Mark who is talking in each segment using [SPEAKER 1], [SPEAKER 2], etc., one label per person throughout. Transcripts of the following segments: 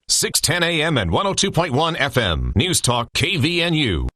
[SPEAKER 1] 610 AM and 102.1 FM. News Talk KVNU.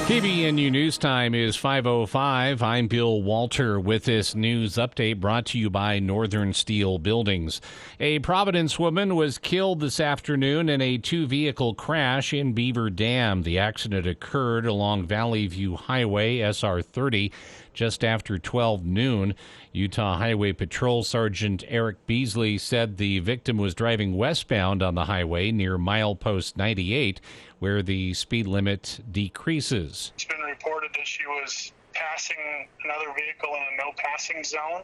[SPEAKER 2] KVNU News Time is 5:05. I'm Bill Walter with this news update brought to you by Northern Steel Buildings. A Providence woman was killed this afternoon in a two-vehicle crash in Beaver Dam. The accident occurred along Valley View Highway, SR 30, just after 12 noon. Utah Highway Patrol Sergeant Eric Beasley said the victim was driving westbound on the highway near milepost 98, where the speed limit decreases.
[SPEAKER 3] It's been reported that she was passing another vehicle in a no passing zone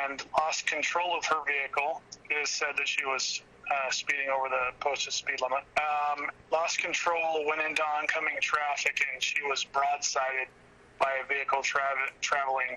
[SPEAKER 3] and lost control of her vehicle. It is said that she was speeding over the posted speed limit. Lost control, went into oncoming traffic, and she was broadsided by a vehicle traveling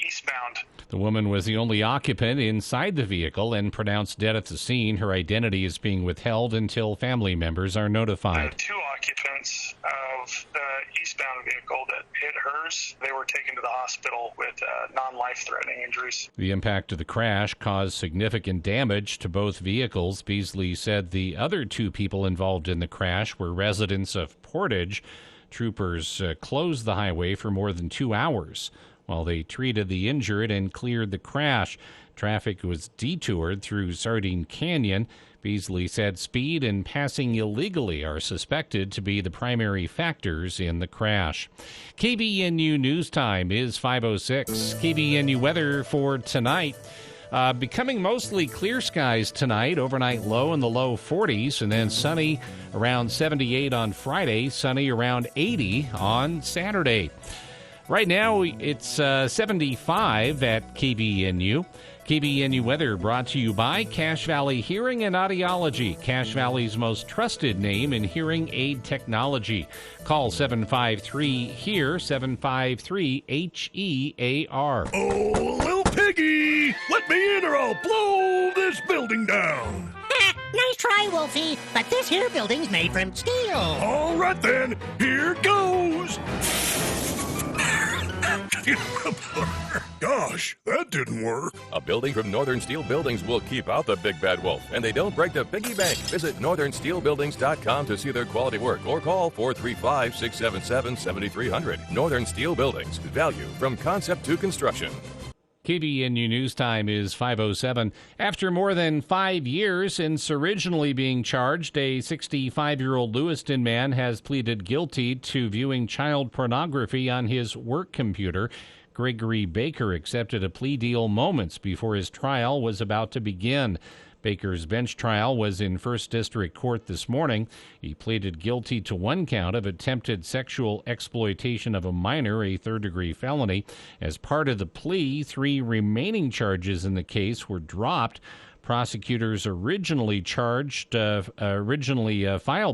[SPEAKER 3] eastbound.
[SPEAKER 2] The woman was the only occupant inside the vehicle and pronounced dead at the scene. Her identity is being withheld until family members are notified.
[SPEAKER 3] The two occupants of the eastbound vehicle that hit hers, they were taken to the hospital with non-life-threatening injuries.
[SPEAKER 2] The impact of the crash caused significant damage to both vehicles. Beasley said the other two people involved in the crash were residents of Portage. Troopers closed the highway for more than 2 hours while they treated the injured and cleared the crash. Traffic was detoured through Sardine Canyon. Beasley said speed and passing illegally are suspected to be the primary factors in the crash. KVNU News Time is 5:06. KVNU weather for tonight. Becoming mostly clear skies tonight, overnight low in the low 40s, and then sunny around 78 on Friday, sunny around 80 on Saturday. Right now, it's 75 at KVNU. KVNU weather brought to you by Cache Valley Hearing and Audiology, Cache Valley's most trusted name in hearing aid technology. Call 753-HEAR, 753-HEAR.
[SPEAKER 4] Oh, little piggy! Let me in or I'll blow this building down!
[SPEAKER 5] Nice try, Wolfie, but this here building's made from steel.
[SPEAKER 4] All right then, here goes! Gosh, that didn't work.
[SPEAKER 6] A building from Northern Steel Buildings will keep out the big bad wolf, and they don't break the piggy bank. Visit northernsteelbuildings.com to see their quality work or call 435-677-7300. Northern Steel Buildings. Value from concept to construction.
[SPEAKER 2] KVNU News Time is 5:07. After more than 5 years since originally being charged, a 65-year-old Lewiston man has pleaded guilty to viewing child pornography on his work computer. Gregory Baker accepted a plea deal moments before his trial was about to begin. Baker's bench trial was in First District Court this morning. He pleaded guilty to one count of attempted sexual exploitation of a minor, a third-degree felony. As part of the plea, 3 remaining charges in the case were dropped. Prosecutors originally filed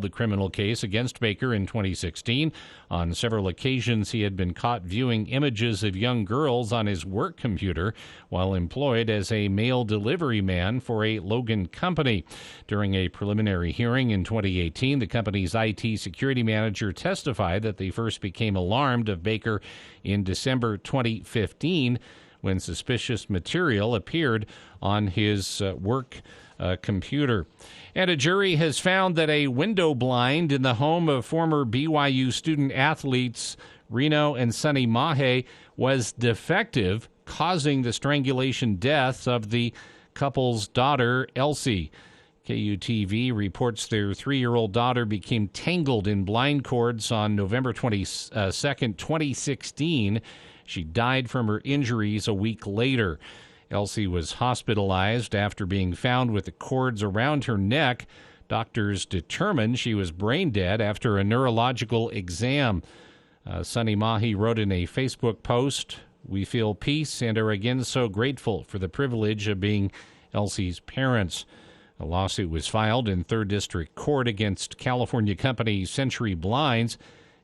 [SPEAKER 2] the criminal case against Baker in 2016. On several occasions, he had been caught viewing images of young girls on his work computer while employed as a mail delivery man for a Logan company. During a preliminary hearing in 2018, the company's IT security manager testified that they first became alarmed of Baker in December 2015 when suspicious material appeared on his work computer. And a jury has found that a window blind in the home of former BYU student athletes Reno and Sonny Mahe was defective, causing the strangulation deaths of the couple's daughter, Elsie. KUTV reports their 3-year-old daughter became tangled in blind cords on November 22nd, 2016. She died from her injuries a week later. Elsie was hospitalized after being found with the cords around her neck. Doctors determined she was brain dead after a neurological exam. Sonny Mahe wrote in a Facebook post, "We feel peace and are again so grateful for the privilege of being Elsie's parents." A lawsuit was filed in 3rd District Court against California company Century Blinds.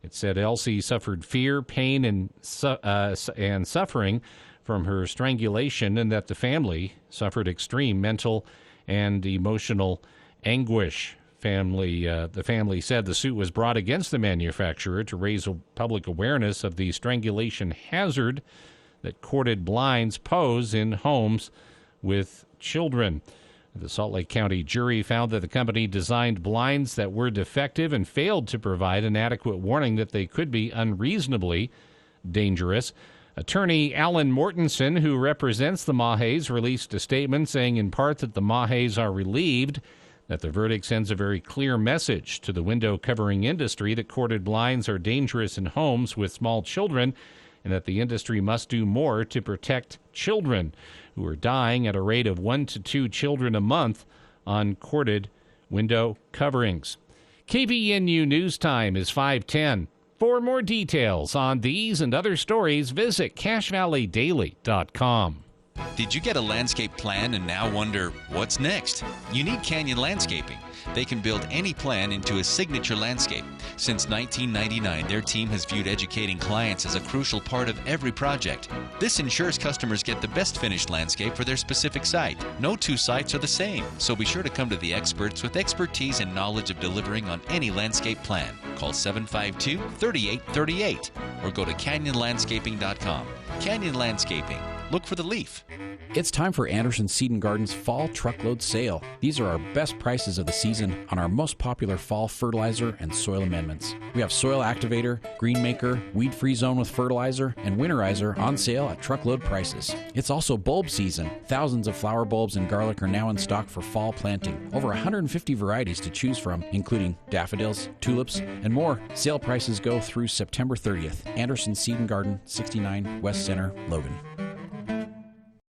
[SPEAKER 2] It said Elsie suffered fear, pain, and suffering from her strangulation, and that the family suffered extreme mental and emotional anguish. The family said the suit was brought against the manufacturer to raise public awareness of the strangulation hazard. that corded blinds pose in homes with children. The Salt Lake County jury found that the company designed blinds that were defective and failed to provide an adequate warning that they could be unreasonably dangerous. Attorney Alan Mortensen, who represents the Mahays, released a statement saying in part that the Mahays are relieved that the verdict sends a very clear message to the window covering industry that corded blinds are dangerous in homes with small children and that the industry must do more to protect children who are dying at a rate of 1 to 2 children a month on corded window coverings. KVNU News Time is 5:10. For more details on these and other stories, visit CashValleyDaily.com.
[SPEAKER 7] Did you get a landscape plan and now wonder what's next? You need Canyon Landscaping. They can build any plan into a signature landscape. Since 1999, their team has viewed educating clients as a crucial part of every project. This ensures customers get the best finished landscape for their specific site. No two sites are the same, so be sure to come to the experts with expertise and knowledge of delivering on any landscape plan. Call 752-3838 or go to canyonlandscaping.com. Canyon Landscaping. Look for the leaf.
[SPEAKER 8] It's time for Anderson Seed & Garden's Fall Truckload Sale. These are our best prices of the season on our most popular fall fertilizer and soil amendments. We have Soil Activator, Green Maker, Weed Free Zone with Fertilizer, and Winterizer on sale at truckload prices. It's also bulb season. Thousands of flower bulbs and garlic are now in stock for fall planting. Over 150 varieties to choose from, including daffodils, tulips, and more. Sale prices go through September 30th. Anderson Seed & Garden, 69 West Center, Logan.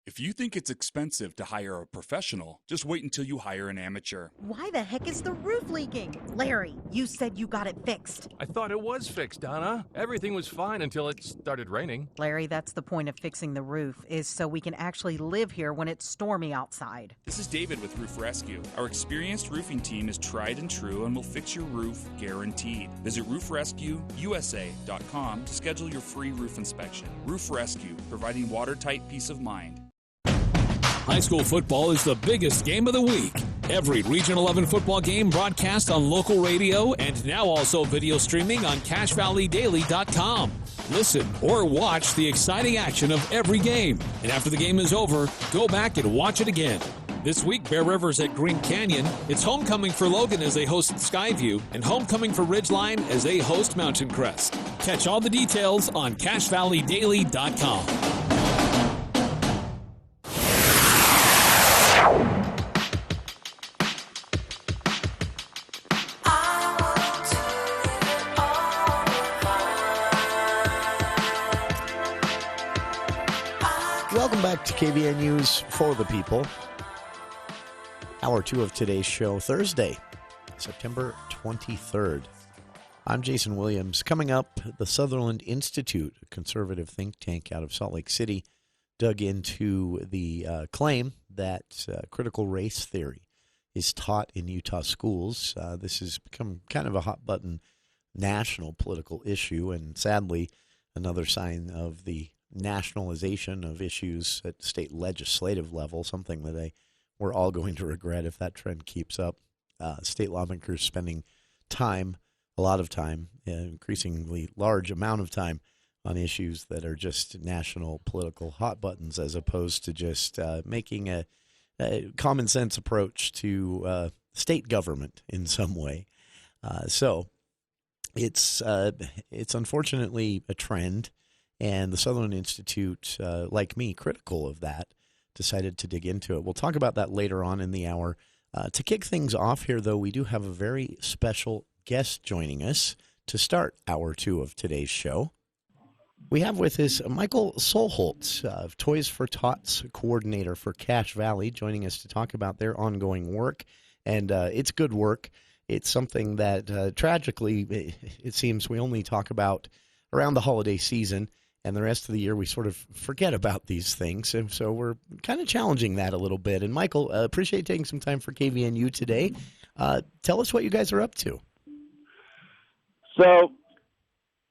[SPEAKER 9] If you think it's expensive to hire a professional, just wait until you hire an amateur.
[SPEAKER 10] Why the heck is the roof leaking? Larry, you said you got it fixed.
[SPEAKER 6] I thought it was fixed, Donna. Everything was fine until it started raining.
[SPEAKER 10] Larry, that's the point of fixing the roof, is so we can actually live here when it's stormy outside.
[SPEAKER 9] This is David with Roof Rescue. Our experienced roofing team is tried and true and will fix your roof guaranteed. Visit roofrescueusa.com to schedule your free roof inspection. Roof Rescue, providing watertight peace of mind.
[SPEAKER 4] High school football is the biggest game of the week. Every Region 11 football game broadcast on local radio and now also video streaming on CashValleyDaily.com. Listen or watch the exciting action of every game. And after the game is over, go back and watch it again. This week, Bear River's at Green Canyon. It's homecoming for Logan as they host Skyview and homecoming for Ridgeline as they host Mountain Crest. Catch all the details on CashValleyDaily.com.
[SPEAKER 11] Welcome back to KVNU's For the People. Hour 2 of today's show, Thursday, September 23rd. I'm Jason Williams. Coming up, the Sutherland Institute, a conservative think tank out of Salt Lake City, dug into the claim that critical race theory is taught in Utah schools. This has become kind of a hot-button national political issue, and sadly, another sign of the nationalization of issues at state legislative level, something that we're all going to regret if that trend keeps up. State lawmakers spending time, a lot of time, increasingly large amount of time on issues that are just national political hot buttons as opposed to just making a common sense approach to state government in some way. So it's unfortunately a trend. And the Sutherland Institute, like me, critical of that, decided to dig into it. We'll talk about that later on in the hour. To kick things off here, though, we do have a very special guest joining us to start hour 2 of today's show. We have with us Michael Soholts, of Toys for Tots coordinator for Cache Valley, joining us to talk about their ongoing work. And it's good work. It's something that, tragically, it seems we only talk about around the holiday season. And the rest of the year, we sort of forget about these things. And so we're kind of challenging that a little bit. And, Michael, appreciate taking some time for KVNU today. Tell us what you guys are up to.
[SPEAKER 12] So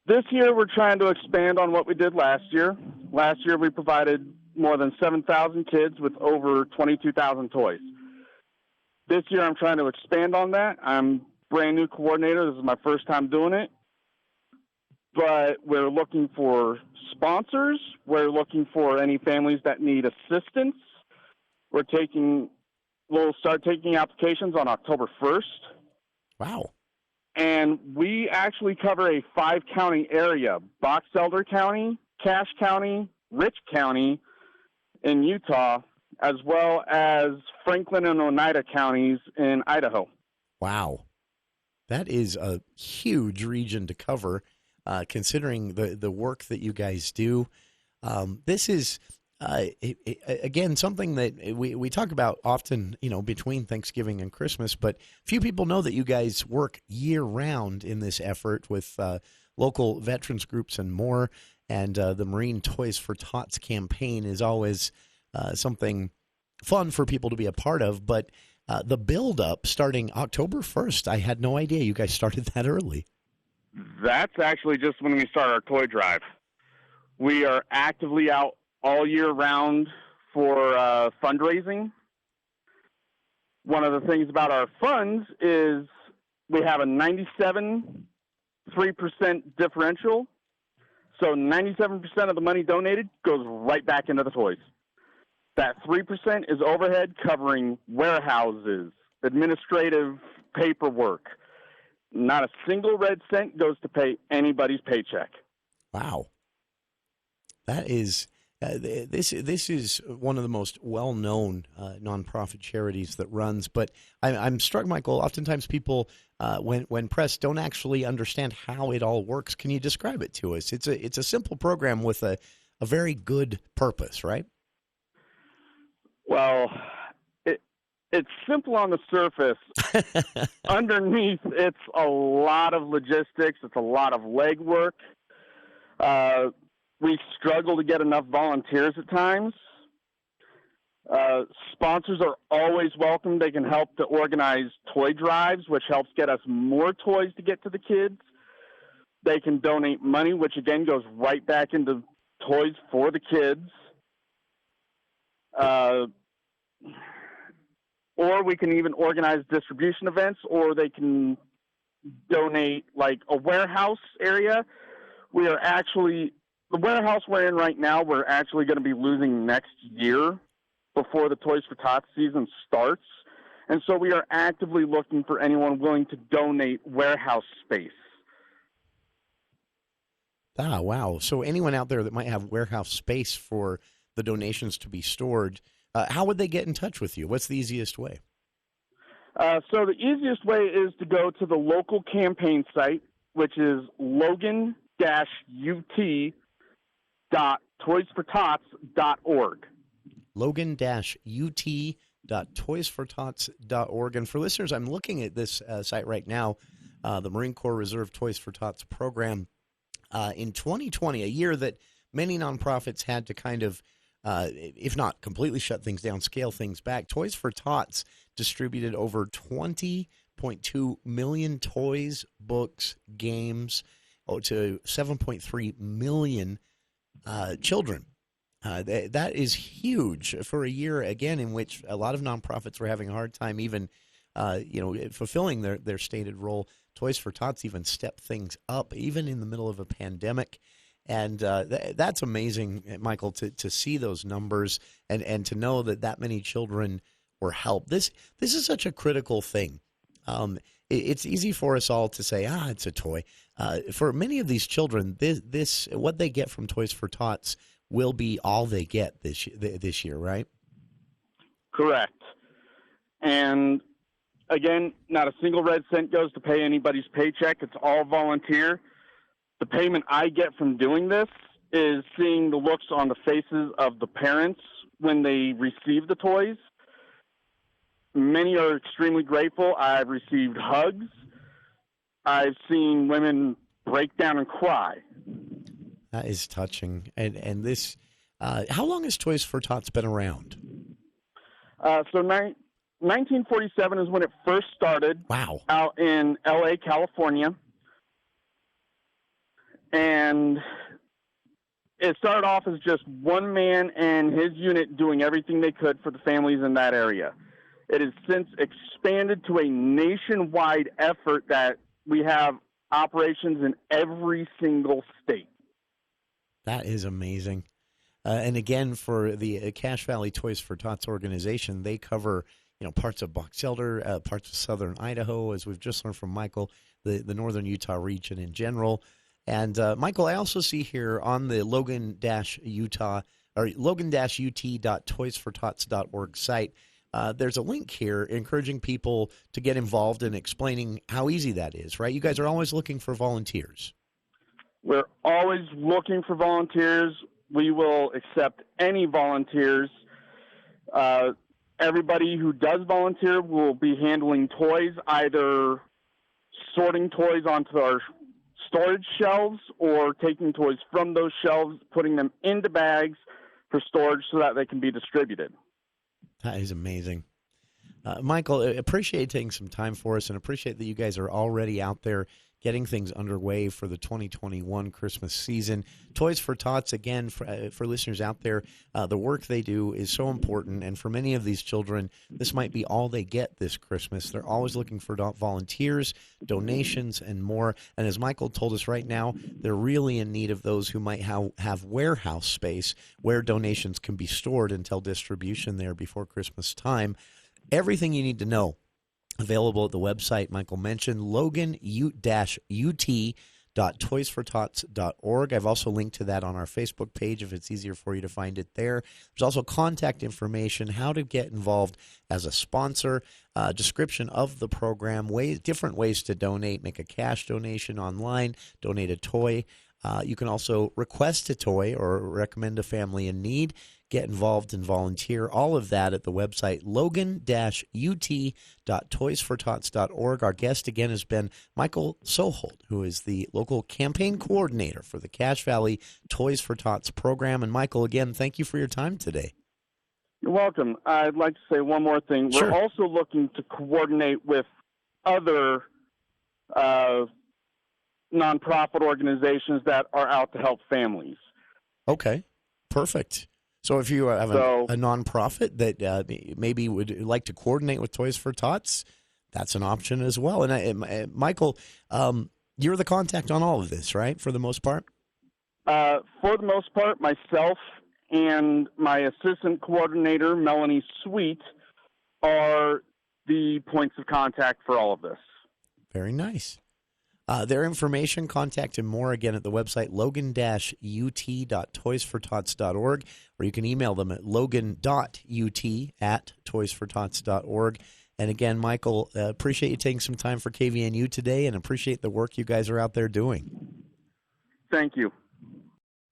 [SPEAKER 12] this year, we're trying to expand on what we did last year. Last year, we provided more than 7,000 kids with over 22,000 toys. This year, I'm trying to expand on that. I'm brand new coordinator. This is my first time doing it. but we're looking for sponsors. We're looking for any families that need assistance. We'll start taking applications on October 1st.
[SPEAKER 11] Wow.
[SPEAKER 12] And we actually cover a 5-county area: Box Elder County, Cache County, Rich County in Utah, as well as Franklin and Oneida counties in Idaho.
[SPEAKER 11] Wow. That is a huge region to cover, considering the work that you guys do. This is, again, something that we talk about often, between Thanksgiving and Christmas, but few people know that you guys work year-round in this effort with local veterans groups and more, and the Marine Toys for Tots campaign is always something fun for people to be a part of, but the build-up starting October 1st, I had no idea you guys started that early.
[SPEAKER 12] That's actually just when we start our toy drive. We are actively out all year round for fundraising. One of the things about our funds is we have a 97.3% differential. So 97% of the money donated goes right back into the toys. That 3% is overhead covering warehouses, administrative paperwork. Not a single red cent goes to pay anybody's paycheck.
[SPEAKER 11] Wow. That is, this is one of the most well-known nonprofit charities that runs. But I'm struck, Michael, oftentimes people, when pressed, don't actually understand how it all works. Can you describe it to us? It's a simple program with a very good purpose, right?
[SPEAKER 12] Well, it's simple on the surface. Underneath, it's a lot of logistics. It's a lot of legwork. We struggle to get enough volunteers at times. Sponsors are always welcome. They can help to organize toy drives, which helps get us more toys to get to the kids. They can donate money, which again goes right back into toys for the kids. Or we can even organize distribution events, or they can donate like a warehouse area. The warehouse we're in right now, we're actually going to be losing next year before the Toys for Tots season starts. And so we are actively looking for anyone willing to donate warehouse space.
[SPEAKER 11] Ah, wow. So anyone out there that might have warehouse space for the donations to be stored, how would they get in touch with you? What's the easiest way?
[SPEAKER 12] So the easiest way is to go to the local campaign site, which is logan-ut.toysfortots.org.
[SPEAKER 11] logan-ut.toysfortots.org. And for listeners, I'm looking at this site right now, the Marine Corps Reserve Toys for Tots program. In 2020, a year that many nonprofits had to kind of, if not completely shut things down, scale things back, Toys for Tots distributed over 20.2 million toys, books, games to 7.3 million children. That is huge for a year, again, in which a lot of nonprofits were having a hard time even fulfilling their stated role. Toys for Tots even stepped things up, even in the middle of a pandemic. And that's amazing, Michael, to see those numbers and to know that many children were helped. This is such a critical thing. It's easy for us all to say, it's a toy. For many of these children, this what they get from Toys for Tots will be all they get this year, right?
[SPEAKER 12] Correct. And again, not a single red cent goes to pay anybody's paycheck. It's all volunteer. The payment I get from doing this is seeing the looks on the faces of the parents when they receive the toys. Many are extremely grateful. I've received hugs. I've seen women break down and cry.
[SPEAKER 11] That is touching. And this, how long has Toys for Tots been around?
[SPEAKER 12] 1947 is when it first started.
[SPEAKER 11] Wow.
[SPEAKER 12] Out in L.A., California. And it started off as just one man and his unit doing everything they could for the families in that area. It has since expanded to a nationwide effort that we have operations in every single state.
[SPEAKER 11] That is amazing. And again, for the Cache Valley Toys for Tots organization, they cover parts of Box Elder, parts of southern Idaho, as we've just learned from Michael, the northern Utah region in general. And Michael, I also see here on the logan-ut.toysfortots.org site, there's a link here encouraging people to get involved and explaining how easy that is, right? You guys are always looking for volunteers.
[SPEAKER 12] We're always looking for volunteers. We will accept any volunteers. Everybody who does volunteer will be handling toys, either sorting toys onto our storage shelves or taking toys from those shelves, putting them into bags for storage so that they can be distributed.
[SPEAKER 11] That is amazing. Michael, appreciate taking some time for us and appreciate that you guys are already out there getting things underway for the 2021 Christmas season. Toys for Tots, again, for listeners out there, the work they do is so important, and for many of these children, this might be all they get this Christmas. They're always looking for volunteers, donations, and more. And as Michael told us right now, they're really in need of those who might have warehouse space where donations can be stored until distribution there before Christmas time. Everything you need to know available at the website Michael mentioned, logan-ut.toysfortots.org. I've also linked to that on our Facebook page if it's easier for you to find it there. There's also contact information, how to get involved as a sponsor, description of the program, different ways to donate, make a cash donation online, donate a toy. You can also request a toy or recommend a family in need. Get involved and volunteer. All of that at the website, logan-ut.toysfortots.org. Our guest again has been Michael Soholts, who is the local campaign coordinator for the Cache Valley Toys for Tots program. And Michael, again, thank you for your time today.
[SPEAKER 12] You're welcome. I'd like to say one more thing.
[SPEAKER 11] Sure.
[SPEAKER 12] We're also looking to coordinate with other nonprofit organizations that are out to help families.
[SPEAKER 11] Okay, perfect. So if you have a nonprofit that maybe would like to coordinate with Toys for Tots, that's an option as well. And Michael, you're the contact on all of this, right, for the most part?
[SPEAKER 12] For the most part, myself and my assistant coordinator, Melanie Sweet, are the points of contact for all of this.
[SPEAKER 11] Very nice. Their information, contact and more, again, at the website logan-ut.toysfortots.org, or you can email them at logan.ut@toysfortots.org. And again, Michael, appreciate you taking some time for KVNU today and appreciate the work you guys are out there doing.
[SPEAKER 12] Thank you.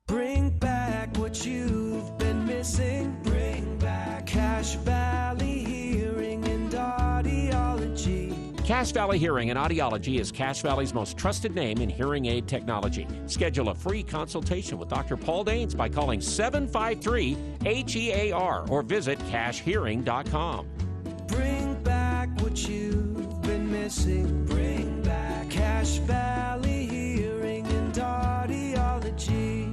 [SPEAKER 13] Bring back what you've been missing. Bring back Cache Valley Hearing and Audiology.
[SPEAKER 14] Cache Valley Hearing and Audiology is Cache Valley's most trusted name in hearing aid technology. Schedule a free consultation with Dr. Paul Daines by calling 753-HEAR or visit cachehearing.com.
[SPEAKER 13] Bring back what you've been missing. Bring back Cache Valley Hearing and Audiology.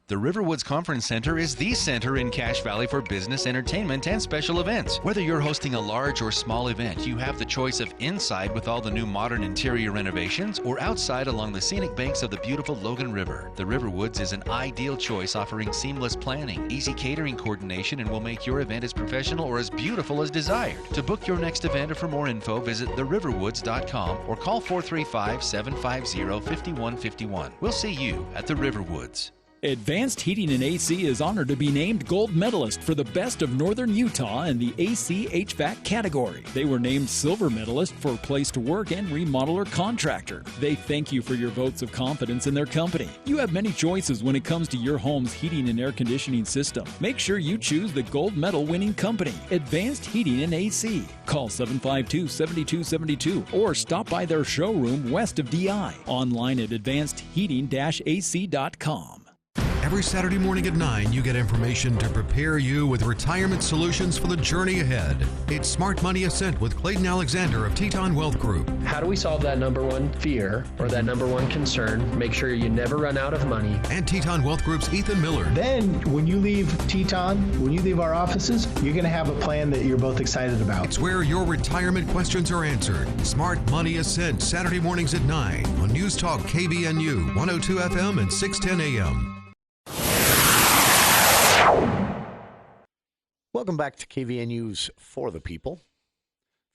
[SPEAKER 7] The Riverwoods Conference Center is the center in Cache Valley for business, entertainment, and special events. Whether you're hosting a large or small event, you have the choice of inside with all the new modern interior renovations or outside along the scenic banks of the beautiful Logan River. The Riverwoods is an ideal choice, offering seamless planning, easy catering coordination, and will make your event as professional or as beautiful as desired. To book your next event or for more info, visit theriverwoods.com or call 435-750-5151. We'll see you at the Riverwoods.
[SPEAKER 15] Advanced Heating and AC is honored to be named gold medalist for the best of Northern Utah in the AC HVAC category. They were named silver medalist for place to work and remodeler contractor. They thank you for your votes of confidence in their company. You have many choices when it comes to your home's heating and air conditioning system. Make sure you choose the gold medal winning company, Advanced Heating and AC. Call 752-7272 or stop by their showroom west of DI. Online at advancedheating-ac.com.
[SPEAKER 16] Every Saturday morning at 9, you get information to prepare you with retirement solutions for the journey ahead. It's Smart Money Ascent with Clayton Alexander of Teton Wealth Group.
[SPEAKER 17] How do we solve that number one fear or that number one concern? Make sure you never run out of money.
[SPEAKER 16] And Teton Wealth Group's Ethan Miller.
[SPEAKER 18] Then, when you leave Teton, when you leave our offices, you're going to have a plan that you're both excited about.
[SPEAKER 16] It's where your retirement questions are answered. Smart Money Ascent, Saturday mornings at 9 on News Talk KVNU, 102 FM and 610 AM.
[SPEAKER 11] Welcome back to KVNU's For the People.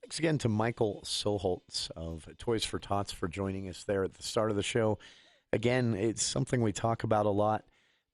[SPEAKER 11] Thanks again to Michael Soholts of Toys for Tots for joining us there at the start of the show. Again, it's something we talk about a lot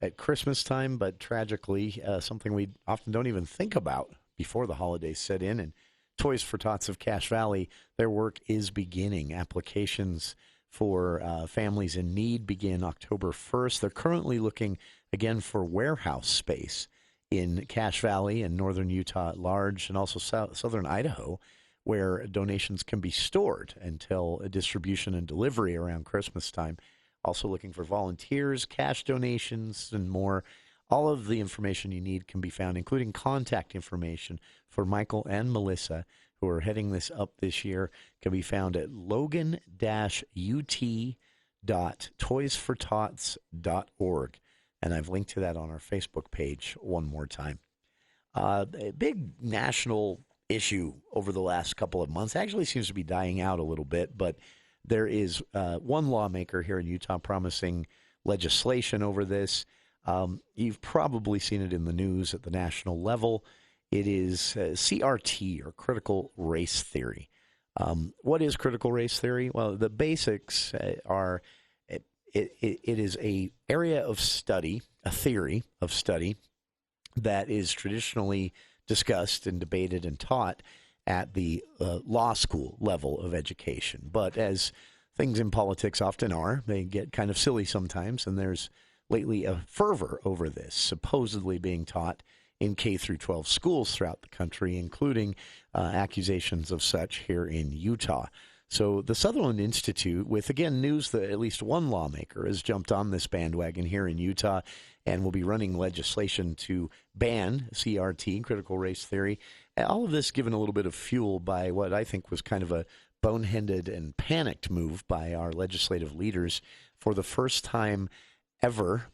[SPEAKER 11] at Christmas time, but tragically, something we often don't even think about before the holidays set in. And Toys for Tots of Cache Valley, their work is beginning. Applications for families in need begin October 1st. They're currently looking, again, for warehouse space in Cache Valley and northern Utah at large, and also southern Idaho, where donations can be stored until a distribution and delivery around Christmas time. Also looking for volunteers, cash donations, and more. All of the information you need can be found, including contact information for Michael and Melissa, who are heading this up this year, can be found at logan-ut.toysfortots.org. And I've linked to that on our Facebook page one more time. A big national issue over the last couple of months actually seems to be dying out a little bit, but there is one lawmaker here in Utah promising legislation over this. You've probably seen it in the news at the national level. It is CRT, or critical race theory. What is critical race theory? Well, the basics are it is a area of study, a theory of study that is traditionally discussed and debated and taught at the law school level of education. But as things in politics often are, they get kind of silly sometimes, and there's lately a fervor over this, supposedly being taught in K through 12 schools throughout the country, including accusations of such here in Utah. So the Sutherland Institute, with, again, news that at least one lawmaker has jumped on this bandwagon here in Utah and will be running legislation to ban CRT, critical race theory. All of this given a little bit of fuel by what I think was kind of a boneheaded and panicked move by our legislative leaders. For the first time ever,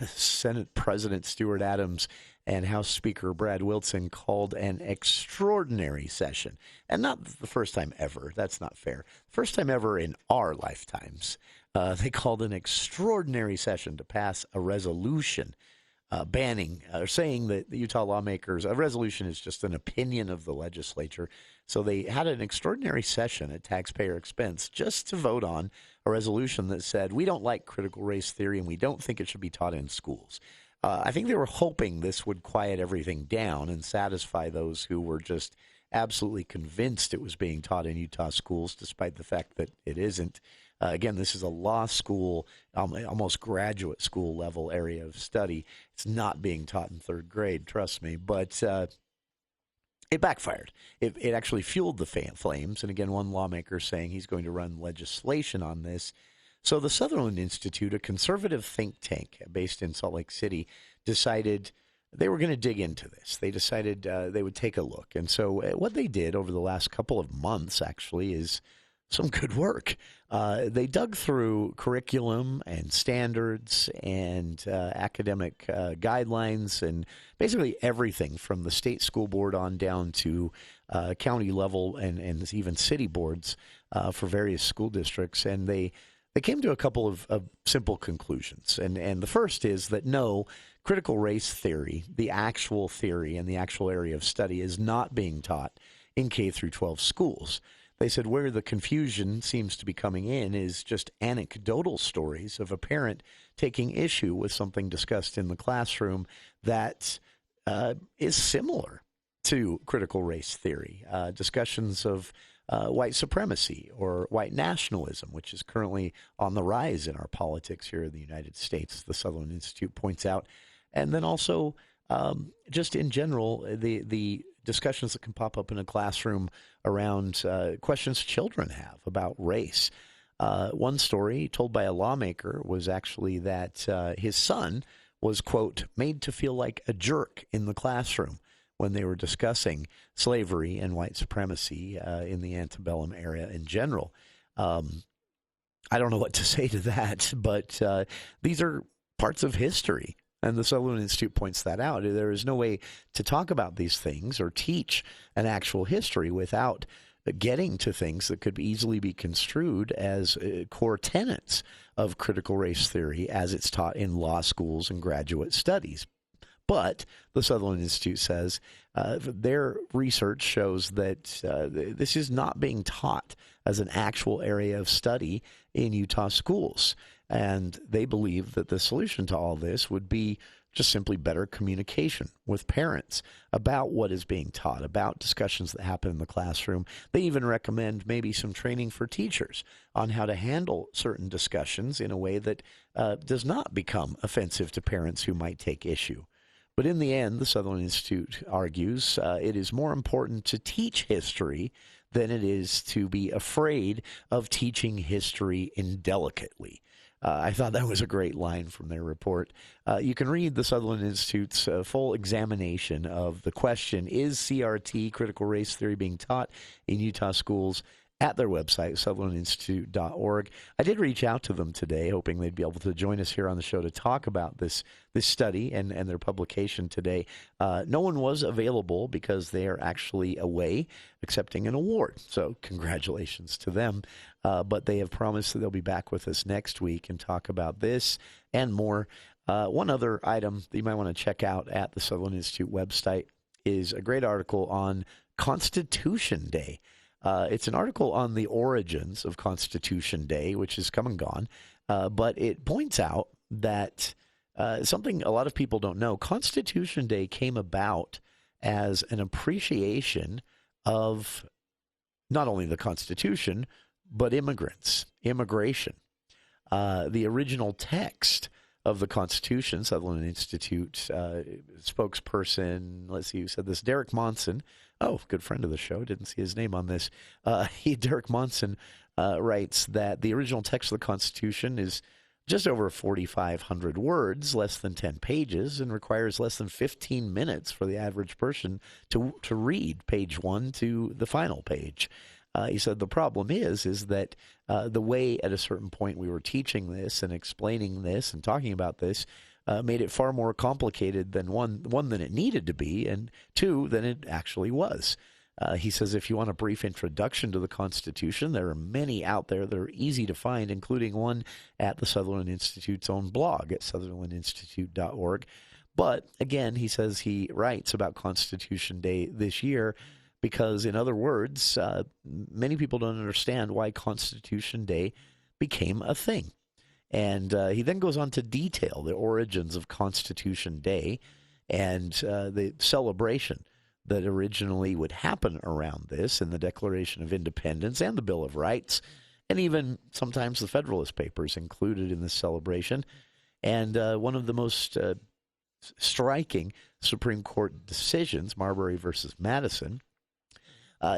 [SPEAKER 11] Senate President Stuart Adams and House Speaker Brad Wilson called an extraordinary session. And not the first time ever. That's not fair. First time ever in our lifetimes. They called an extraordinary session to pass a resolution banning or saying that the Utah lawmakers, a resolution is just an opinion of the legislature. So they had an extraordinary session at taxpayer expense just to vote on a resolution that said, we don't like critical race theory and we don't think it should be taught in schools. I think they were hoping this would quiet everything down and satisfy those who were just absolutely convinced it was being taught in Utah schools, despite the fact that it isn't. Again, this is a law school, almost graduate school level area of study. It's not being taught in third grade, trust me. But it backfired. It actually fueled the flames. And again, one lawmaker saying he's going to run legislation on this. So the Sutherland Institute, a conservative think tank based in Salt Lake City, decided they were going to dig into this. They decided they would take a look. And so what they did over the last couple of months, actually, is some good work. They dug through curriculum and standards and academic guidelines and basically everything from the state school board on down to county level and even city boards for various school districts. And they came to a couple of simple conclusions. And the first is that no, critical race theory, the actual theory and the actual area of study, is not being taught in K through 12 schools. They said where the confusion seems to be coming in is just anecdotal stories of a parent taking issue with something discussed in the classroom that is similar to critical race theory. Discussions of white supremacy or white nationalism, which is currently on the rise in our politics here in the United States, the Sutherland Institute points out. And then also just in general, the discussions that can pop up in a classroom around questions children have about race. One story told by a lawmaker was actually that his son was, quote, made to feel like a jerk in the classroom when they were discussing slavery and white supremacy in the antebellum era in general. I don't know what to say to that, but these are parts of history. And the Sutherland Institute points that out. There is no way to talk about these things or teach an actual history without getting to things that could easily be construed as core tenets of critical race theory as it's taught in law schools and graduate studies. But the Sutherland Institute says their research shows that this is not being taught as an actual area of study in Utah schools. And they believe that the solution to all this would be just simply better communication with parents about what is being taught, about discussions that happen in the classroom. They even recommend maybe some training for teachers on how to handle certain discussions in a way that does not become offensive to parents who might take issue. But in the end, the Sutherland Institute argues it is more important to teach history than it is to be afraid of teaching history indelicately. I thought that was a great line from their report. You can read the Sutherland Institute's full examination of the question, is CRT, critical race theory, being taught in Utah schools, at their website, sutherlandinstitute.org. I did reach out to them today, hoping they'd be able to join us here on the show to talk about this study and their publication today. No one was available because they are actually away accepting an award. So congratulations to them. But they have promised that they'll be back with us next week and talk about this and more. One other item that you might want to check out at the Sutherland Institute website is a great article on Constitution Day. It's an article on the origins of Constitution Day, which is come and gone, but it points out that something a lot of people don't know. Constitution Day came about as an appreciation of not only the Constitution, but immigration. The original text of the Constitution, Sutherland Institute spokesperson, let's see who said this, Derek Monson. Oh, good friend of the show. Didn't see his name on this. Derek Monson writes that the original text of the Constitution is just over 4,500 words, less than 10 pages, and requires less than 15 minutes for the average person to read page 1 to the final page. He said the problem is that the way at a certain point we were teaching this and explaining this and talking about this made it far more complicated than one than it needed to be, and two than it actually was. He says if you want a brief introduction to the Constitution, there are many out there that are easy to find, including one at the Sutherland Institute's own blog at sutherlandinstitute.org. But again, he says he writes about Constitution Day this year because, in other words, many people don't understand why Constitution Day became a thing. And he then goes on to detail the origins of Constitution Day and the celebration that originally would happen around this, and the Declaration of Independence and the Bill of Rights, and even sometimes the Federalist Papers included in this celebration. And one of the most striking Supreme Court decisions, Marbury versus Madison,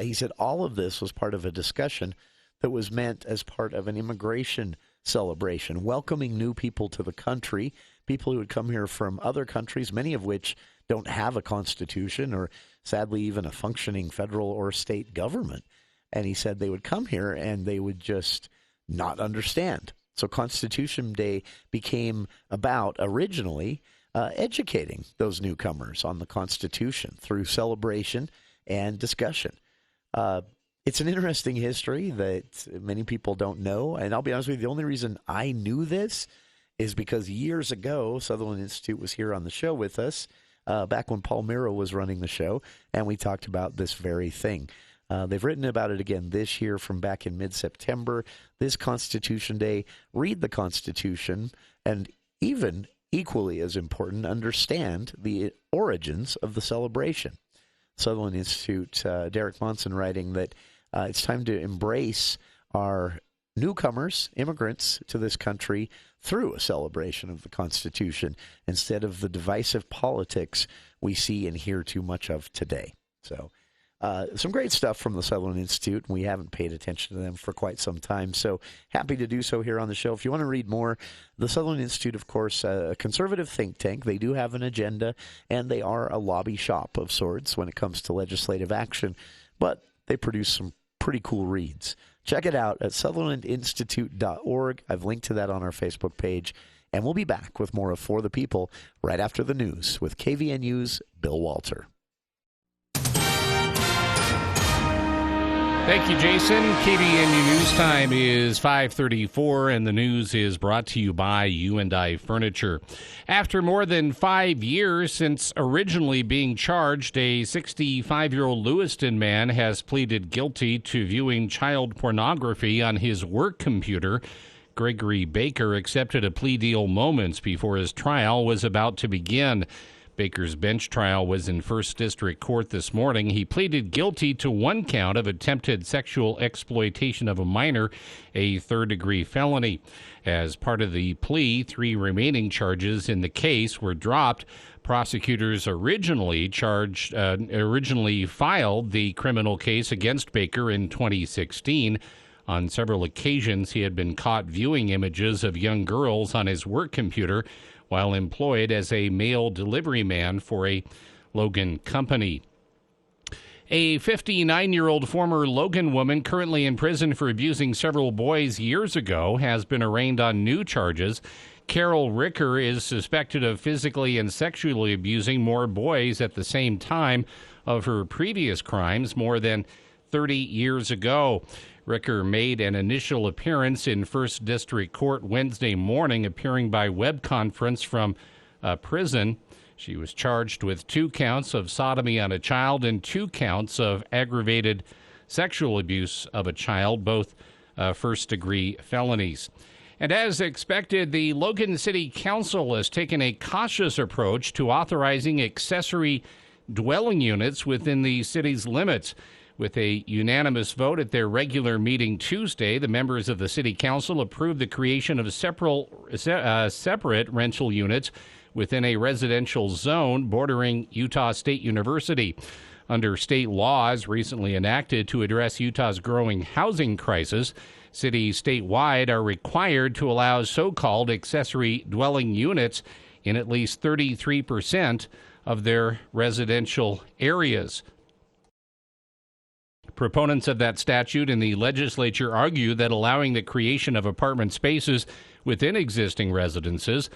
[SPEAKER 11] he said all of this was part of a discussion that was meant as part of an immigration celebration, welcoming new people to the country, people who would come here from other countries, many of which don't have a constitution or, sadly, even a functioning federal or state government. And he said they would come here and they would just not understand. So Constitution Day became about, originally, educating those newcomers on the Constitution through celebration and discussion. It's an interesting history that many people don't know. And I'll be honest with you, the only reason I knew this is because years ago, Sutherland Institute was here on the show with us, back when Paul Miro was running the show, and we talked about this very thing. They've written about it again this year from back in mid-September. This Constitution Day, read the Constitution, and even equally as important, understand the origins of the celebration. Sutherland Institute, Derek Monson writing that it's time to embrace our newcomers, immigrants to this country through a celebration of the Constitution instead of the divisive politics we see and hear too much of today. So Some great stuff from the Sutherland Institute, and we haven't paid attention to them for quite some time, so happy to do so here on the show. If you want to read more, the Sutherland Institute, of course, a conservative think tank. They do have an agenda, and they are a lobby shop of sorts when it comes to legislative action, but they produce some pretty cool reads. Check it out at SutherlandInstitute.org. I've linked to that on our Facebook page, and we'll be back with more of For the People right after the news with KVNU's Bill Walter.
[SPEAKER 2] Thank you, Jason. KVNU News Time is 5:34, and the news is brought to you by U&I Furniture. After more than 5 years since originally being charged, a 65-year-old Lewiston man has pleaded guilty to viewing child pornography on his work computer. Gregory Baker accepted a plea deal moments before his trial was about to begin. Baker's bench trial was in First District Court this morning. He pleaded guilty to one count of attempted sexual exploitation of a minor, a third-degree felony. As part of the plea, 3 remaining charges in the case were dropped. Prosecutors originally filed the criminal case against Baker in 2016. On several occasions, he had been caught viewing images of young girls on his work computer while employed as a mail delivery man for a Logan company. A 59-year-old former Logan woman currently in prison for abusing several boys years ago has been arraigned on new charges. Carol Ricker is suspected of physically and sexually abusing more boys at the same time of her previous crimes more than 30 years ago. Ricker made an initial appearance in First District Court Wednesday morning, appearing by web conference from prison. She was charged with 2 counts of sodomy on a child and 2 counts of aggravated sexual abuse of a child, both first-degree felonies. And as expected, the Logan City Council has taken a cautious approach to authorizing accessory dwelling units within the city's limits. With a unanimous vote at their regular meeting Tuesday, the members of the City Council approved the creation of separate rental units within a residential zone bordering Utah State University. Under state laws recently enacted to address Utah's growing housing crisis, cities statewide are required to allow so-called accessory dwelling units in at least 33% of their residential areas. Proponents of that statute in the legislature argue that allowing the creation of apartment spaces within existing residences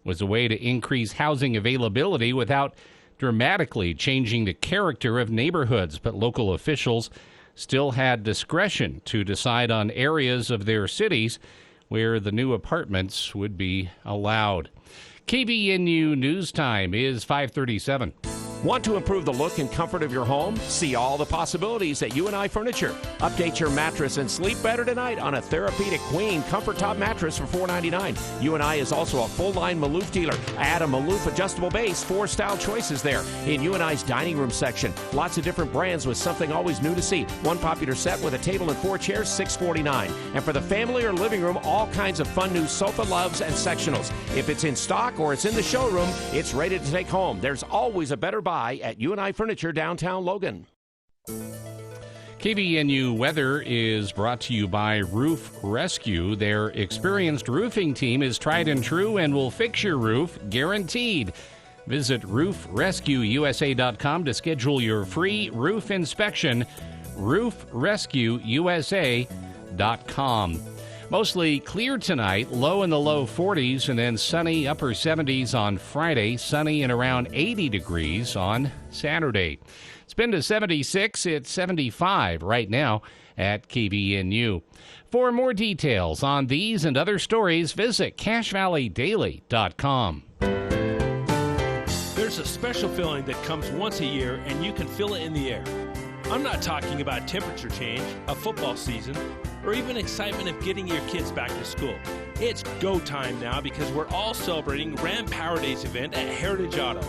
[SPEAKER 2] was a way to increase housing availability without dramatically changing the character of neighborhoods. But local officials still had discretion to decide on areas of their cities where the new apartments would be allowed. KVNU News Time is 5:37.
[SPEAKER 14] Want to improve the look and comfort of your home? See all the possibilities at U&I Furniture. Update your mattress and sleep better tonight on a Therapeutic Queen Comfort Top mattress for $4.99. U&I is also a full-line Maloof dealer. Add a Maloof adjustable base, 4 style choices there. In U&I's dining room section, lots of different brands with something always new to see. One popular set with a table and 4 chairs, $649. And for the family or living room, all kinds of fun new sofa loves and sectionals. If it's in stock or it's in the showroom, it's ready to take home. There's always a better buy at U&I Furniture downtown Logan.
[SPEAKER 2] KVNU weather is brought to you by Roof Rescue. Their experienced roofing team is tried and true and will fix your roof, guaranteed. Visit roofrescueusa.com to schedule your free roof inspection. roofrescueusa.com. Mostly clear tonight, low in the low 40s, and then sunny upper 70s on Friday, sunny and around 80 degrees on Saturday. It's been to 76, it's 75 right now at KVNU. For more details on these and other stories, visit CashValleyDaily.com.
[SPEAKER 19] There's a special feeling that comes once a year, and you can feel it in the air. I'm not talking about temperature change, a football season, or even excitement of getting your kids back to school. It's go time now because we're all celebrating Ram Power Days event at Heritage Auto.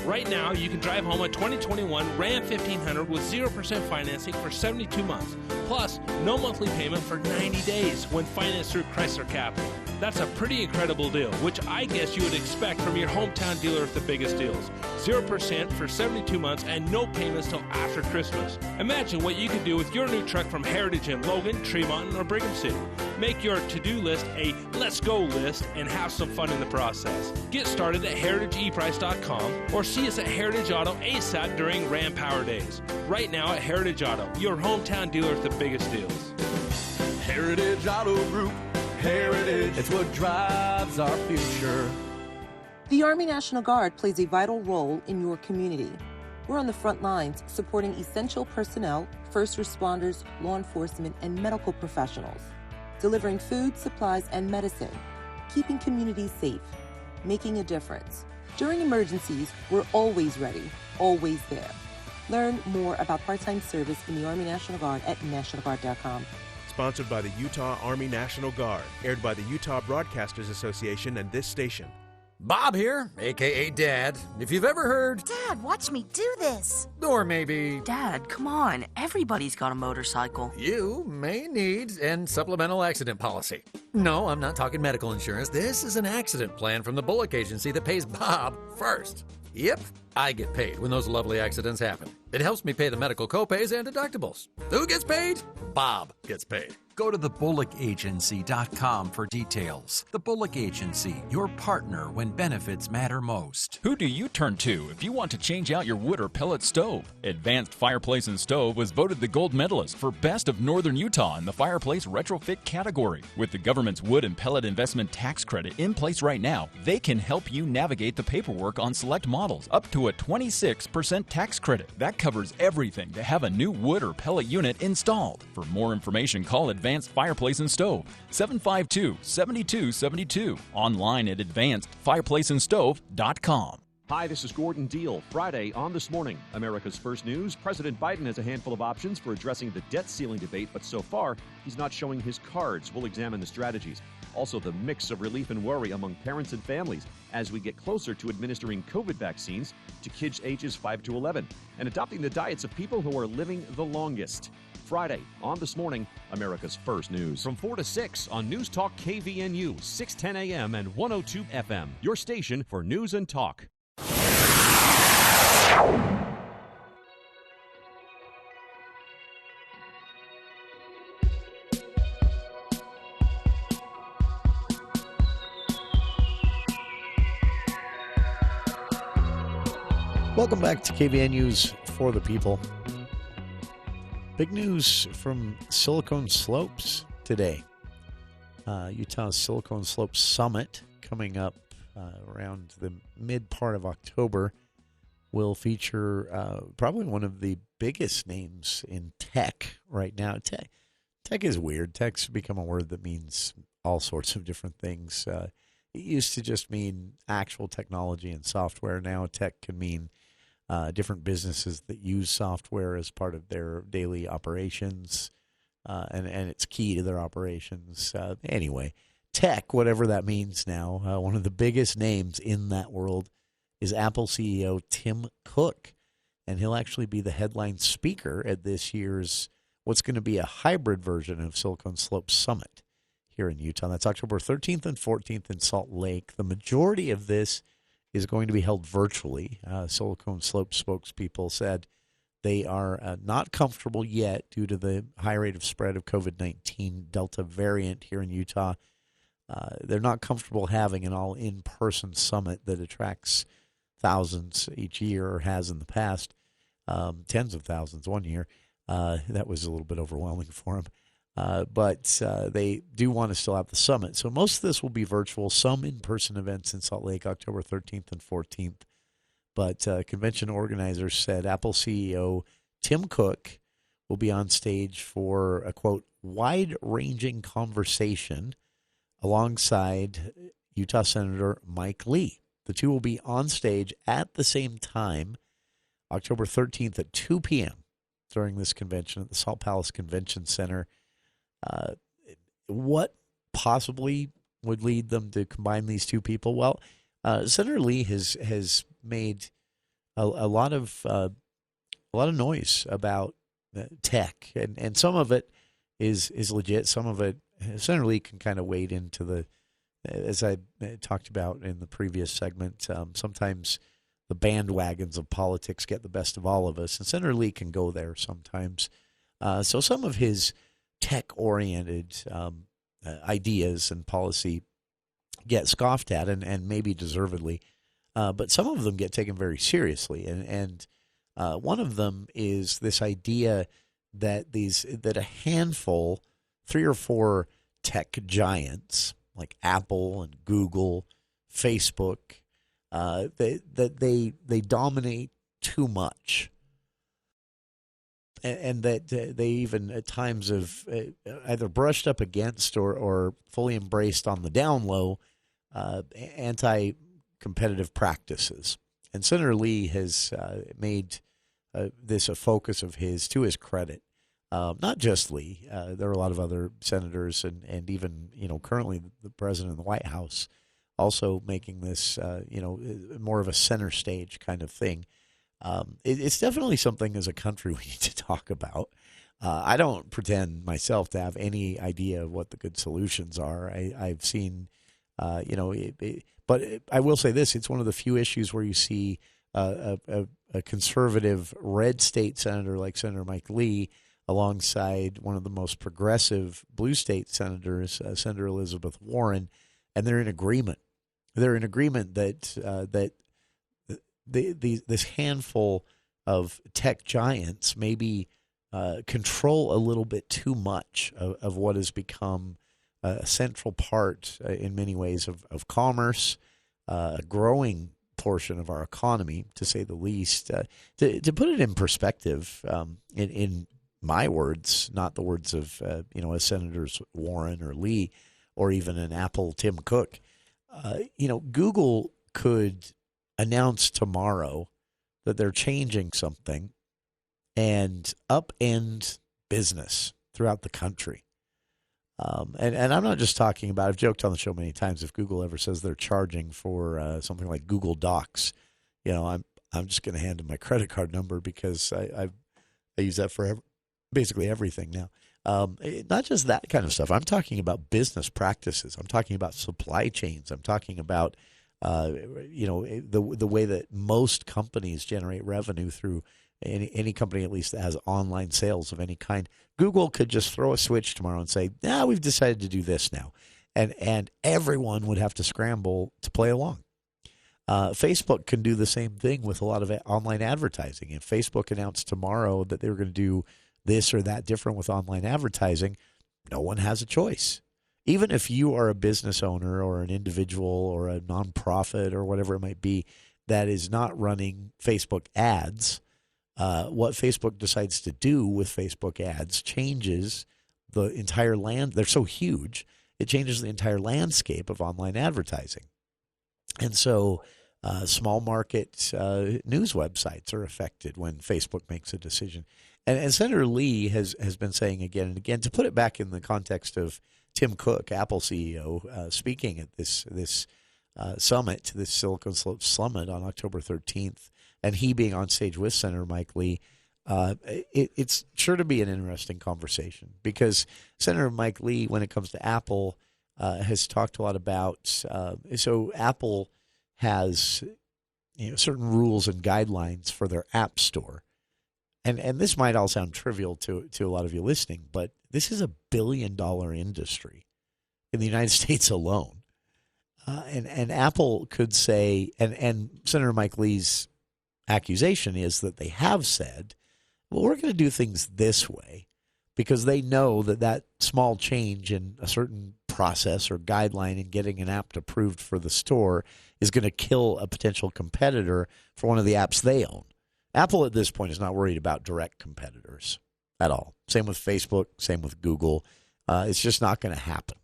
[SPEAKER 19] Right now, you can drive home a 2021 Ram 1500 with 0% financing for 72 months, plus no monthly payment for 90 days when financed through Chrysler Capital. That's a pretty incredible deal, which I guess you would expect from your hometown dealer with the biggest deals. 0% for 72 months and no payments till after Christmas. Imagine what you could do with your new truck from Heritage in Logan, Tremont, or Brigham City. Make your to-do list a let's go list and have some fun in the process. Get started at heritageeprice.com or see us at Heritage Auto ASAP during Ram Power Days. Right now at Heritage Auto, your hometown dealer with the biggest deals.
[SPEAKER 20] Heritage Auto Group. Heritage, it's what drives our future.
[SPEAKER 21] The Army National Guard plays a vital role in your community. We're on the front lines supporting essential personnel, first responders, law enforcement, and medical professionals, delivering food, supplies, and medicine, keeping communities safe, making a difference. During emergencies, we're always ready, always there. Learn more about part-time service in the Army National Guard at nationalguard.com.
[SPEAKER 22] Sponsored by the Utah Army National Guard. Aired by the Utah Broadcasters Association and this station.
[SPEAKER 23] Bob here, a.k.a. Dad. If you've ever heard...
[SPEAKER 24] Dad, watch me do this.
[SPEAKER 23] Or maybe...
[SPEAKER 24] Dad, come on. Everybody's got a motorcycle.
[SPEAKER 23] You may need an supplemental accident policy. No, I'm not talking medical insurance. This is an accident plan from the Bullock Agency that pays Bob first. Yep, I get paid when those lovely accidents happen. It helps me pay the medical copays and deductibles. Who gets paid? Bob gets paid.
[SPEAKER 25] Go to thebullocagency.com for details. The Bullock Agency, your partner when benefits matter most.
[SPEAKER 15] Who do you turn to if you want to change out your wood or pellet stove? Advanced Fireplace and Stove was voted the gold medalist for Best of Northern Utah in the fireplace retrofit category. With the government's wood and pellet investment tax credit in place right now, they can help you navigate the paperwork on select models up to a 26% tax credit. That covers everything to have a new wood or pellet unit installed. For more information, call Advanced Fireplace and Stove, 752-7272. Online at advancedfireplaceandstove.com.
[SPEAKER 26] Hi, this is Gordon Deal. Friday on This Morning, America's First News. President Biden has a handful of options for addressing the debt ceiling debate, but so far, he's not showing his cards. We'll examine the strategies. Also, the mix of relief and worry among parents and families as we get closer to administering COVID vaccines to kids ages 5 to 11 and adopting the diets of people who are living the longest. Friday on This Morning, America's First News. From 4 to 6 on News Talk KVNU, 610 AM and 102 FM. Your station for news and talk.
[SPEAKER 11] Welcome back to KVNU's For the People. Big news from Silicon Slopes today. Utah's Silicon Slopes Summit coming up around the mid part of October will feature probably one of the biggest names in tech right now. Tech is weird. Tech's become a word that means all sorts of different things. It used to just mean actual technology and software. Now tech can mean different businesses that use software as part of their daily operations, and it's key to their operations. Anyway, tech, whatever that means now, one of the biggest names in that world is Apple CEO Tim Cook, and he'll actually be the headline speaker at this year's what's going to be a hybrid version of Silicon Slopes Summit here in Utah. That's October 13th and 14th in Salt Lake. The majority of this is going to be held virtually. Silicon Slopes spokespeople said they are not comfortable yet due to the high rate of spread of COVID-19 Delta variant here in Utah. They're not comfortable having an all-in-person summit that attracts thousands each year, or has in the past, tens of thousands one year. That was a little bit overwhelming for them. But they do want to still have the summit. So most of this will be virtual, some in-person events in Salt Lake, October 13th and 14th. But convention organizers said Apple CEO Tim Cook will be on stage for a, quote, wide-ranging conversation alongside Utah Senator Mike Lee. The two will be on stage at the same time, October 13th at 2 p.m. during this convention at the Salt Palace Convention Center. What possibly would lead them to combine these two people? Well, Senator Lee has made a lot of noise about tech, and some of it is legit. Some of it, Senator Lee can kind of wade into the as I talked about in the previous segment, sometimes the bandwagons of politics get the best of all of us, and Senator Lee can go there sometimes. So some of his tech-oriented ideas and policy get scoffed at, and maybe deservedly, but some of them get taken very seriously. And one of them is this idea that a handful, 3 or 4 tech giants like Apple and Google, Facebook, that they dominate too much, and that they even at times have either brushed up against or fully embraced on the down low anti-competitive practices. And Senator Lee has made this a focus of his, to his credit. Not just Lee. There are a lot of other senators and even, currently the president of the White House also making this, more of a center stage kind of thing. It's definitely something as a country we need to talk about. I don't pretend myself to have any idea of what the good solutions are. I've seen, but I will say this: it's one of the few issues where you see a conservative red state senator like Senator Mike Lee alongside one of the most progressive blue state senators, Senator Elizabeth Warren, and they're in agreement. They're in agreement that this handful of tech giants maybe control a little bit too much of what has become a central part in many ways of commerce, a growing portion of our economy, to say the least. To put it in perspective, in my words, not the words of as Senators Warren or Lee, or even an Apple Tim Cook, Google could announce tomorrow that they're changing something and upend business throughout the country. And I'm not just talking about, I've joked on the show many times, if Google ever says they're charging for something like Google Docs, I'm just going to hand them my credit card number because I use that for basically everything now. Not just that kind of stuff. I'm talking about business practices. I'm talking about supply chains. I'm talking about the way that most companies generate revenue through any company, at least that has online sales of any kind. Google could just throw a switch tomorrow and say, we've decided to do this now. And everyone would have to scramble to play along. Facebook can do the same thing with a lot of online advertising. If Facebook announced tomorrow that they were going to do this or that different with online advertising, no one has a choice. Even if you are a business owner or an individual or a nonprofit or whatever it might be that is not running Facebook ads, what Facebook decides to do with Facebook ads changes the entire they're so huge, it changes the entire landscape of online advertising. And so small market news websites are affected when Facebook makes a decision. And Senator Lee has been saying again and again, to put it back in the context of Tim Cook, Apple CEO, speaking at this summit, this Silicon Slopes Summit on October 13th, and he being on stage with Senator Mike Lee, it's sure to be an interesting conversation because Senator Mike Lee, when it comes to Apple, has talked a lot about, so Apple has certain rules and guidelines for their app store. And this might all sound trivial to a lot of you listening, but this is $1 billion industry in the United States alone. And Apple could say, and Senator Mike Lee's accusation is that they have said, well, we're going to do things this way because they know that small change in a certain process or guideline in getting an app approved for the store is going to kill a potential competitor for one of the apps they own. Apple at this point is not worried about direct competitors at all. Same with Facebook, same with Google. It's just not going to happen.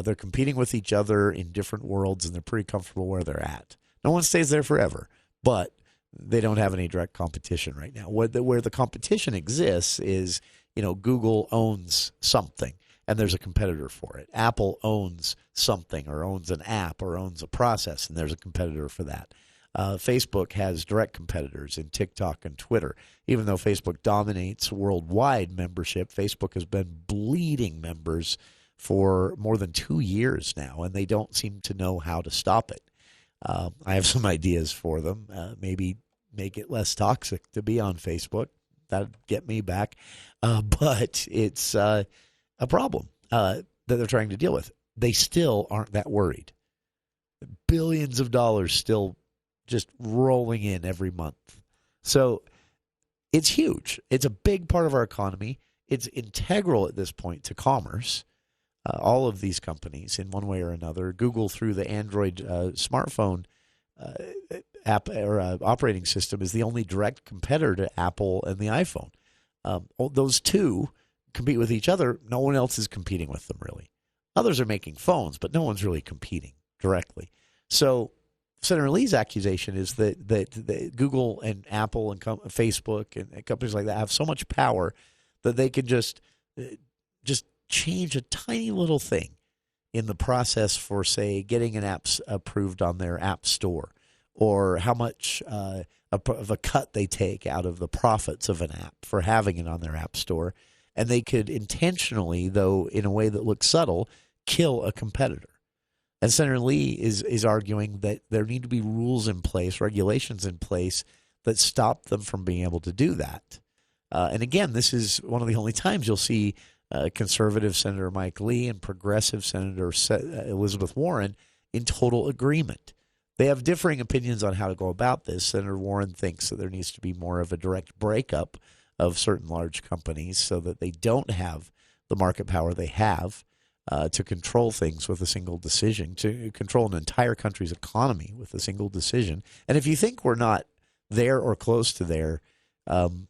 [SPEAKER 11] They're competing with each other in different worlds, and they're pretty comfortable where they're at. No one stays there forever, but they don't have any direct competition right now. Where the competition exists is, Google owns something, and there's a competitor for it. Apple owns something or owns an app or owns a process, and there's a competitor for that. Facebook has direct competitors in TikTok and Twitter. Even though Facebook dominates worldwide membership, Facebook has been bleeding members for more than 2 years now, and they don't seem to know how to stop it. I have some ideas for them. Maybe make it less toxic to be on Facebook. That'd get me back. But it's a problem that they're trying to deal with. They still aren't that worried. Billions of dollars still just rolling in every month. So it's huge. It's a big part of our economy. It's integral at this point to commerce. All of these companies, in one way or another, Google through the Android smartphone app or operating system is the only direct competitor to Apple and the iPhone. Those two compete with each other. No one else is competing with them, really. Others are making phones, but no one's really competing directly. So Senator Lee's accusation is that Google and Apple and Facebook and companies like that have so much power that they can just change a tiny little thing in the process for, say, getting an app approved on their app store, or how much of a cut they take out of the profits of an app for having it on their app store. And they could intentionally, though in a way that looks subtle, kill a competitor. And Senator Lee is arguing that there need to be rules in place, regulations in place that stop them from being able to do that. And again, this is one of the only times you'll see conservative Senator Mike Lee and progressive Senator Elizabeth Warren in total agreement. They have differing opinions on how to go about this. Senator Warren thinks that there needs to be more of a direct breakup of certain large companies so that they don't have the market power they have to control things with a single decision, to control an entire country's economy with a single decision. And if you think we're not there or close to there, I'll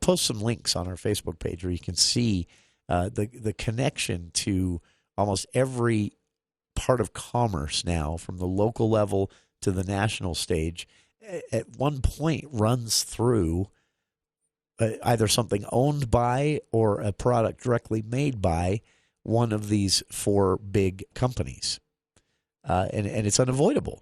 [SPEAKER 11] post some links on our Facebook page where you can see the connection to almost every part of commerce now, from the local level to the national stage, at one point runs through either something owned by or a product directly made by one of these four big companies. And it's unavoidable.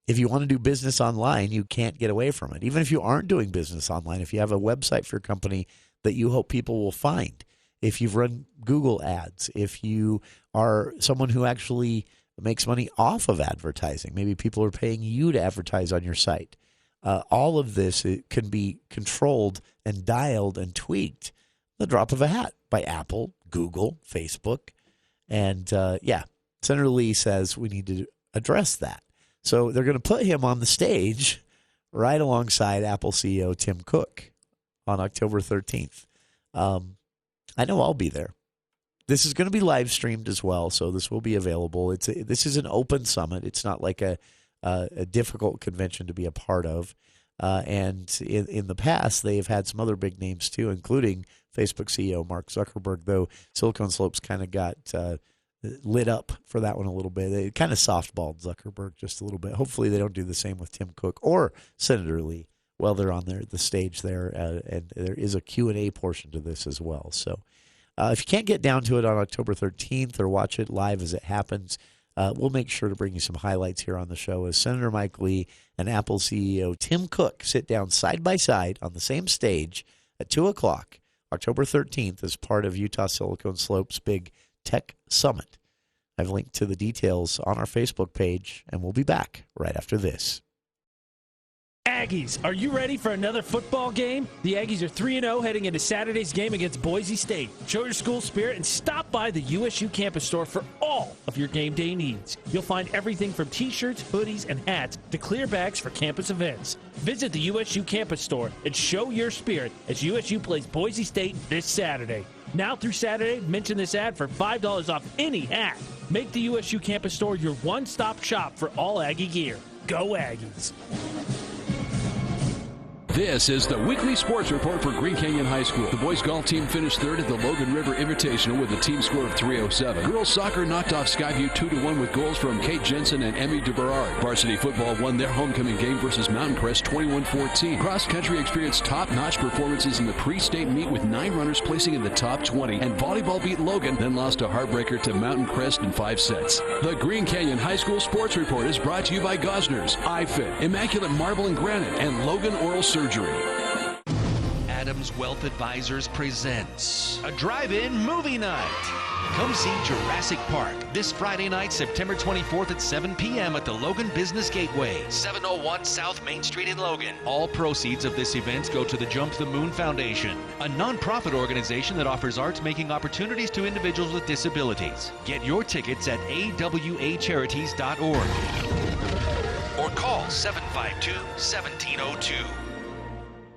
[SPEAKER 11] If you want to do business online, you can't get away from it. Even if you aren't doing business online, if you have a website for your company that you hope people will find, if you've run Google ads, if you are someone who actually makes money off of advertising, maybe people are paying you to advertise on your site. All of this can be controlled and dialed and tweaked the drop of a hat by Apple, Google, Facebook. And Senator Lee says we need to address that. So they're going to put him on the stage right alongside Apple CEO Tim Cook on October 13th. I know I'll be there. This is going to be live streamed as well, so this will be available. This is an open summit. It's not like a difficult convention to be a part of. And in the past, they've had some other big names too, including Facebook CEO Mark Zuckerberg, though Silicon Slopes kind of got lit up for that one a little bit. They kind of softballed Zuckerberg just a little bit. Hopefully they don't do the same with Tim Cook or Senator Lee while they're on the stage there. And there is a Q&A portion to this as well. So if you can't get down to it on October 13th or watch it live as it happens, we'll make sure to bring you some highlights here on the show as Senator Mike Lee and Apple CEO Tim Cook sit down side by side on the same stage at 2 o'clock, October 13th, as part of Utah Silicon Slopes' big Tech Summit. I've linked to the details on our Facebook page, and we'll be back right after this.
[SPEAKER 1] Aggies, are you ready for another football game? The Aggies are 3-0 heading into Saturday's game against Boise State. Show your school spirit and stop by the USU campus store for all of your game day needs. You'll find everything from t-shirts, hoodies, and hats to clear bags for campus events. Visit the USU campus store and show your spirit as USU plays Boise State this Saturday. Now through Saturday, mention this ad for $5 off any hat. Make the USU campus store your one-stop shop for all Aggie gear. Go Aggies!
[SPEAKER 3] This is the weekly sports report for Green Canyon High School. The boys golf team finished third at the Logan River Invitational with a team score of 307. Girls soccer knocked off Skyview 2-1 with goals from Kate Jensen and Emmy DeBerard. Varsity football won their homecoming game versus Mountain Crest 21-14. Cross country experienced top-notch performances in the pre-state meet with 9 runners placing in the top 20. And volleyball beat Logan, then lost a heartbreaker to Mountain Crest in 5 sets. The Green Canyon High School sports report is brought to you by Gosner's, iFit, Immaculate Marble and Granite, and Logan Oral Surgery.
[SPEAKER 7] At Adams Wealth Advisors presents a drive-in movie night. Come see Jurassic Park this Friday night, September 24th at 7 p.m. at the Logan Business Gateway, 701 South Main Street in Logan. All proceeds of this event go to the Jump the Moon Foundation, a non-profit organization that offers arts-making opportunities to individuals with disabilities. Get your tickets at awacharities.org or call 752-1702.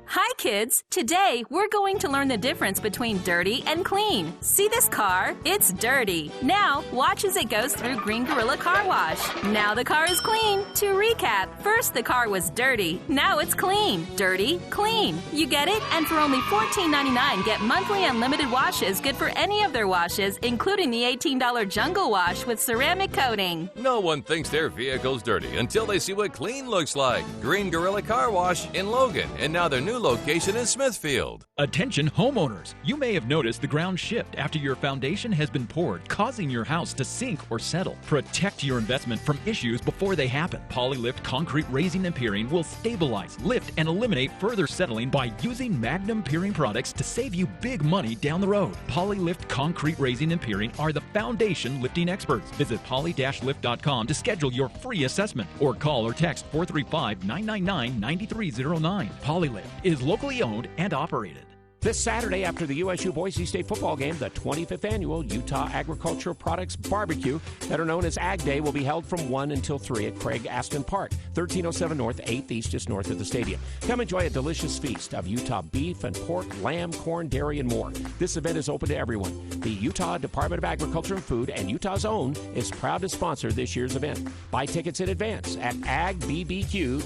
[SPEAKER 4] Hi, kids. Today, we're going to learn the difference between dirty and clean. See this car? It's dirty. Now, watch as it goes through Green Gorilla Car Wash. Now the car is clean. To recap, first the car was dirty. Now it's clean. Dirty, clean. You get it? And for only $14.99, get monthly unlimited washes good for any of their washes, including the $18 Jungle Wash with ceramic coating.
[SPEAKER 5] No one thinks their vehicle's dirty until they see what clean looks like. Green Gorilla Car Wash in Logan, and now their new location in Smithfield.
[SPEAKER 15] Attention homeowners! You may have noticed the ground shift after your foundation has been poured, causing your house to sink or settle. Protect your investment from issues before they happen. Polylift concrete raising and piering will stabilize, lift, and eliminate further settling by using Magnum piering products to save you big money down the road. Polylift concrete raising and piering are the foundation lifting experts. Visit poly-lift.com to schedule your free assessment or call or text 435-999-9309. Polylift is locally owned and operated.
[SPEAKER 14] This Saturday after the USU Boise State football game, the 25th annual Utah Agricultural Products Barbecue, better known as Ag Day, will be held from 1 until 3 at Craig Aston Park, 1307 North, 8th East, just north of the stadium. Come enjoy a delicious feast of Utah beef and pork, lamb, corn, dairy, and more. This event is open to everyone. The Utah Department of Agriculture and Food and Utah's Own is proud to sponsor this year's event. Buy tickets in advance at agbbq.usu.edu.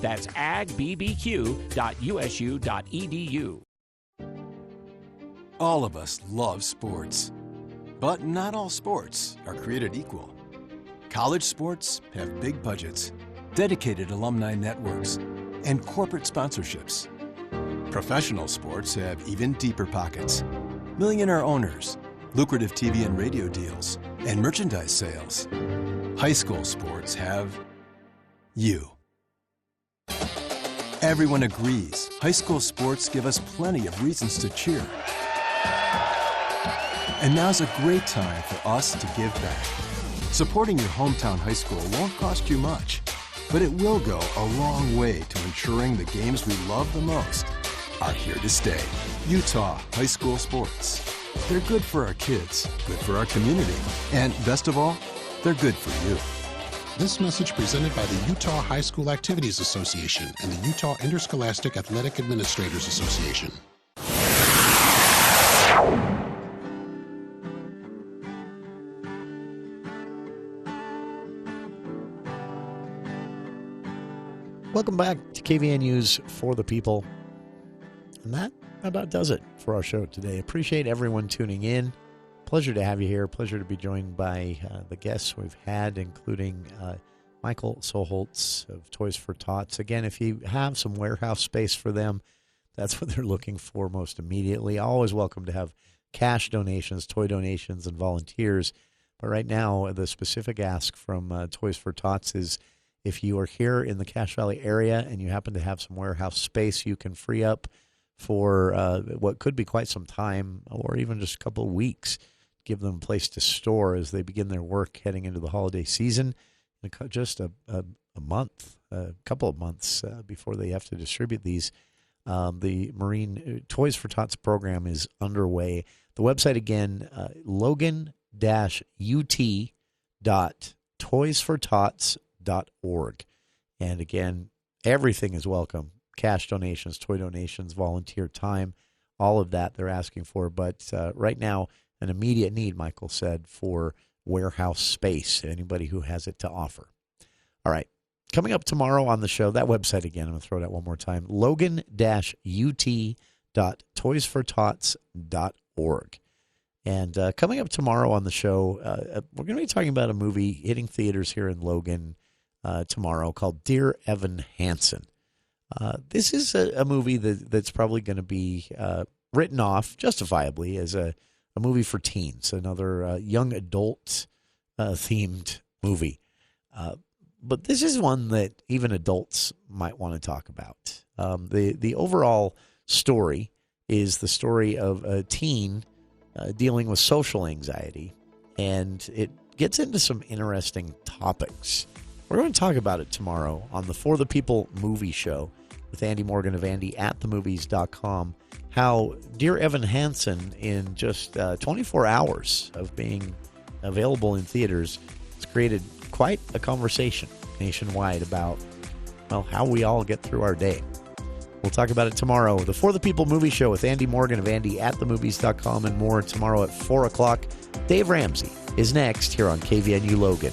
[SPEAKER 14] That's agbbq.usu.edu.
[SPEAKER 6] All of us love sports, but not all sports are created equal. College sports have big budgets, dedicated alumni networks, and corporate sponsorships. Professional sports have even deeper pockets, millionaire owners, lucrative TV and radio deals, and merchandise sales. High school sports have you. Everyone agrees high school sports give us plenty of reasons to cheer. And now's a great time for us to give back. Supporting your hometown high school won't cost you much, but it will go a long way to ensuring the games we love the most are here to stay. Utah high school sports. They're good for our kids, good for our community, and best of all, they're good for you.
[SPEAKER 8] This message presented by the Utah High School Activities Association and the Utah Interscholastic Athletic Administrators Association.
[SPEAKER 11] Welcome back to KVN News for the People. And that about does it for our show today. Appreciate everyone tuning in. Pleasure to have you here. Pleasure to be joined by the guests we've had, including Michael Soholts of Toys for Tots. Again, if you have some warehouse space for them, that's what they're looking for most immediately. Always welcome to have cash donations, toy donations, and volunteers. But right now, the specific ask from Toys for Tots is if you are here in the Cache Valley area and you happen to have some warehouse space you can free up for what could be quite some time or even just a couple of weeks, give them a place to store as they begin their work heading into the holiday season. Just a month, a couple of months before they have to distribute these. The Marine Toys for Tots program is underway. The website again, logan-ut.toysfortots.org. And again, everything is welcome. Cash donations, toy donations, volunteer time, all of that they're asking for. But right now, an immediate need, Michael said, for warehouse space, anybody who has it to offer. All right. Coming up tomorrow on the show, that website again, I'm going to throw it out one more time, logan-ut.toysfortots.org. And coming up tomorrow on the show, we're going to be talking about a movie hitting theaters here in Logan tomorrow called Dear Evan Hansen. This is a movie that's probably going to be written off justifiably as a movie for teens, another young adult themed movie. But this is one that even adults might want to talk about. The overall story is the story of a teen dealing with social anxiety, and it gets into some interesting topics. We're going to talk about it tomorrow on the For the People movie show with Andy Morgan of AndyAtTheMovies.com, how Dear Evan Hansen, in just 24 hours of being available in theaters, has created quite a conversation nationwide about, well, how we all get through our day. We'll talk about it tomorrow. The For the People movie show with Andy Morgan of AndyAtTheMovies.com and more tomorrow at 4 o'clock. Dave Ramsey is next here on KVNU Logan.